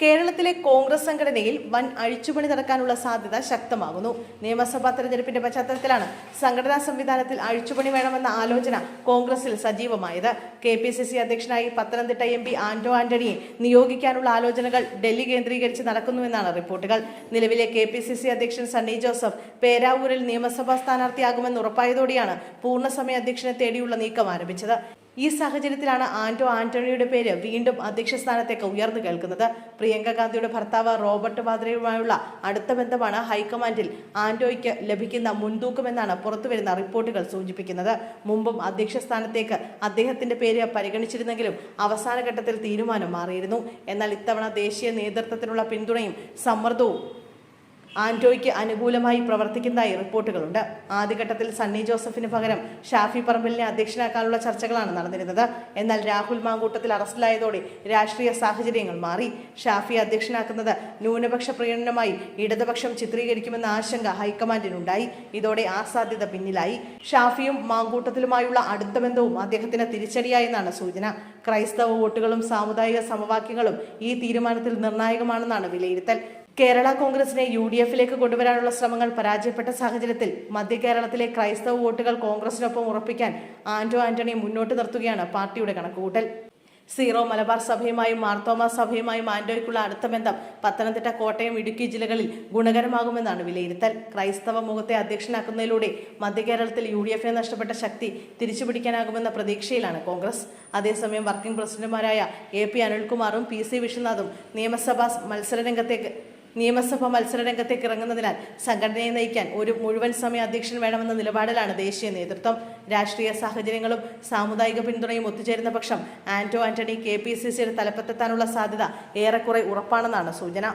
കേരളത്തിലെ കോൺഗ്രസ് സംഘടനയിൽ വൻ അഴിച്ചുപണി നടക്കാനുള്ള സാധ്യത ശക്തമാകുന്നു. നിയമസഭാ തെരഞ്ഞെടുപ്പിന്റെ പശ്ചാത്തലത്തിലാണ് സംഘടനാ സംവിധാനത്തിൽ അഴിച്ചുപണി വേണമെന്ന ആലോചന കോൺഗ്രസിൽ സജീവമായത്. KPCC അധ്യക്ഷനായി പത്തനംതിട്ട MP ആന്റോ ആന്റണിയെ നിയോഗിക്കാനുള്ള ആലോചനകൾ ഡൽഹി കേന്ദ്രീകരിച്ച് നടക്കുന്നുവെന്നാണ് റിപ്പോർട്ടുകൾ. നിലവിലെ KPCC അധ്യക്ഷൻ സണ്ണി ജോസഫ് പേരാവൂരിൽ നിയമസഭാ സ്ഥാനാർത്ഥിയാകുമെന്ന് ഉറപ്പായതോടെയാണ് പൂർണ്ണസമയ അധ്യക്ഷനെ തേടിയുള്ള നീക്കം ആരംഭിച്ചത്. ഈ സാഹചര്യത്തിലാണ് ആന്റോ ആന്റണിയുടെ പേര് വീണ്ടും അധ്യക്ഷ സ്ഥാനത്തേക്ക് ഉയർന്നു കേൾക്കുന്നത്. പ്രിയങ്ക ഗാന്ധിയുടെ ഭർത്താവ് റോബർട്ട് വാദ്രയുമായുള്ള അടുത്ത ബന്ധമാണ് ഹൈക്കമാൻഡിൽ ആന്റോയ്ക്ക് ലഭിക്കുന്ന മുൻതൂക്കമെന്നാണ് പുറത്തുവരുന്ന റിപ്പോർട്ടുകൾ സൂചിപ്പിക്കുന്നത്. മുമ്പും അധ്യക്ഷ സ്ഥാനത്തേക്ക് അദ്ദേഹത്തിന്റെ പേര് പരിഗണിച്ചിരുന്നെങ്കിലും അവസാന ഘട്ടത്തിൽ തീരുമാനം മാറിയിരുന്നു. എന്നാൽ ഇത്തവണ ദേശീയ നേതൃത്വത്തിനുള്ള പിന്തുണയും സമ്മർദ്ദവും ആന്റോയ്ക്ക് അനുകൂലമായി പ്രവർത്തിക്കുന്നതായി റിപ്പോർട്ടുകളുണ്ട്. ആദ്യഘട്ടത്തിൽ സണ്ണി ജോസഫിന് പകരം ഷാഫി പറമ്പിലിനെ അധ്യക്ഷനാക്കാനുള്ള ചർച്ചകളാണ് നടന്നിരുന്നത്. എന്നാൽ രാഹുൽ മാങ്കൂട്ടത്തിൽ അറസ്റ്റിലായതോടെ രാഷ്ട്രീയ സാഹചര്യങ്ങൾ മാറി. ഷാഫി അധ്യക്ഷനാക്കുന്നത് ന്യൂനപക്ഷ പ്രീണനമായി ഇടതുപക്ഷം ചിത്രീകരിക്കുമെന്ന ആശങ്ക ഹൈക്കമാൻഡിനുണ്ടായി. ഇതോടെ ആ സാധ്യത പിന്നിലായി. ഷാഫിയും മാങ്കൂട്ടത്തിലുമായുള്ള അടുത്ത ബന്ധവും അദ്ദേഹത്തിന് തിരിച്ചടിയായെന്നാണ് സൂചന. ക്രൈസ്തവ വോട്ടുകളും സാമുദായിക സമവാക്യങ്ങളും ഈ തീരുമാനത്തിൽ നിർണായകമാണെന്നാണ് വിലയിരുത്തൽ. കേരള കോൺഗ്രസിനെ UDF-ലേക്ക് കൊണ്ടുവരാനുള്ള ശ്രമങ്ങൾ പരാജയപ്പെട്ട സാഹചര്യത്തിൽ മധ്യ കേരളത്തിലെ ക്രൈസ്തവ വോട്ടുകൾ കോൺഗ്രസിനൊപ്പം ഉറപ്പിക്കാൻ ആന്റോ ആന്റണി മുന്നോട്ട് നിർത്തുകയാണ് പാർട്ടിയുടെ കണക്കുകൂട്ടൽ. സീറോ മലബാർ സഭയുമായും മാർത്തോമ സഭയുമായും ആന്റോയ്ക്കുള്ള അടുത്ത ബന്ധം പത്തനംതിട്ട, കോട്ടയം, ഇടുക്കി ജില്ലകളിൽ ഗുണകരമാകുമെന്നാണ് വിലയിരുത്തൽ. ക്രൈസ്തവ മുഖത്തെ അധ്യക്ഷനാക്കുന്നതിലൂടെ മധ്യ കേരളത്തിൽ UDF-ന് നഷ്ടപ്പെട്ട ശക്തി തിരിച്ചുപിടിക്കാനാകുമെന്ന പ്രതീക്ഷയിലാണ് കോൺഗ്രസ്. അതേസമയം വർക്കിംഗ് പ്രസിഡന്റുമാരായ AP അനിൽകുമാറും PC വിശ്വനാഥും നിയമസഭാ മത്സരരംഗത്തേക്ക് ഇറങ്ങുന്നതിനാൽ സംഘടനയെ നയിക്കാൻ ഒരു മുഴുവൻ സമയ അധ്യക്ഷൻ വേണമെന്ന നിലപാടിലാണ് ദേശീയ നേതൃത്വം. രാഷ്ട്രീയ സാഹചര്യങ്ങളും സാമുദായിക പിന്തുണയും ഒത്തുചേരുന്ന പക്ഷം ആന്റോ ആന്റണി KPCCയുടെ തലപ്പത്തെത്താനുള്ള സാധ്യത ഏറെക്കുറെ ഉറപ്പാണെന്നാണ് സൂചന.